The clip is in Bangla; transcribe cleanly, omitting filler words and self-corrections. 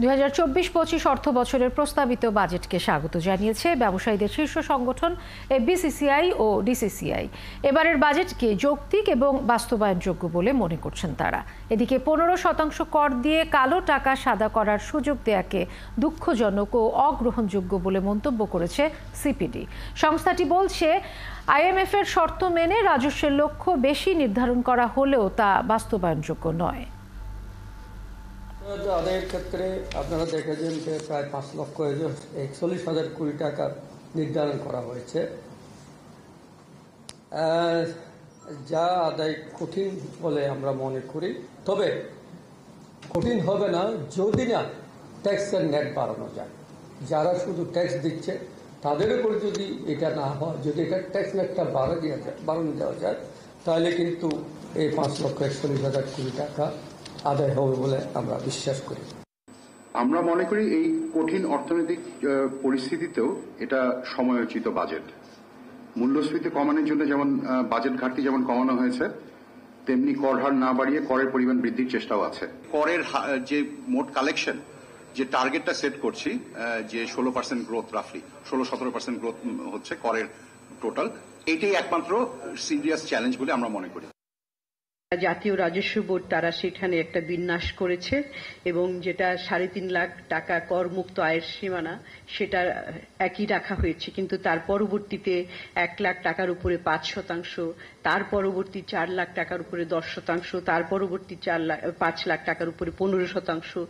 2024-25 অর্থ বছরের প্রস্তাবিত বাজেটকে স্বাগত জানিয়েছে ব্যবসায়ীদের শীর্ষ সংগঠন বিসিসিআই ও ডিসিসিআই। এবারের বাজেটকে যৌক্তিক এবং বাস্তবায়নযোগ্য বলে মনে করছেন তারা। এদিকে 15% কর দিয়ে কালো টাকা সাদা করার সুযোগ দেয়াকে দুঃখজনক ও অগ্রহণযোগ্য বলে মন্তব্য করেছে সিপিডি। সংস্থাটি বলছে, আইএমএফ এর শর্ত মেনে রাজস্বের লক্ষ্য বেশি নির্ধারণ করা হলেও তা বাস্তবায়নযোগ্য নয়। আদায়ের ক্ষেত্রে আপনারা দেখেছেন যে প্রায় 5,41,000 কোটি টাকা নির্ধারণ করা হয়েছে, যা আদায় কঠিন বলে আমরা মনে করি। তবে কঠিন হবে না যদি না ট্যাক্সের নেট বাড়ানো যায়। যারা শুধু ট্যাক্স দিচ্ছে তাদের উপর যদি এটা না হয়, যদি এটা ট্যাক্স নেটটা বাড়ানো দেওয়া যায়, তাহলে কিন্তু এই 5,41,000 কোটি টাকা আদায় হবে বলে আমরা বিশ্বাস করি। আমরা মনে করি এই কঠিন অর্থনৈতিক পরিস্থিতিতেও এটা সময়োচিত বাজেট। মূল্যস্ফীতি কমানোর জন্য যেমন বাজেট ঘাটতি যেমন কমানো হয়েছে, তেমনি কর হার না বাড়িয়ে করের পরিমাণ বৃদ্ধির চেষ্টাও আছে। করের যে মোট কালেকশন যে টার্গেটটা সেট করছি, যে 16% গ্রোথ, রাফলি 16-17% গ্রোথ হচ্ছে করের টোটাল, এটাই একমাত্র সিরিয়াস চ্যালেঞ্জ বলে আমরা মনে করি। জাতীয় রাজস্ব বোর্ড তারা সেখানে একটা বিন্যাস করেছে এবং যেটা 3.5 লাখ টাকা করমুক্ত আয়ের সীমানা সেটা একই রাখা হয়েছে, কিন্তু তার পরবর্তীতে 1 লাখ টাকার উপরে 5%, তার পরবর্তী 4 লাখ টাকার উপরে 10%, তার পরবর্তী 5 লাখ টাকার উপরে 15%।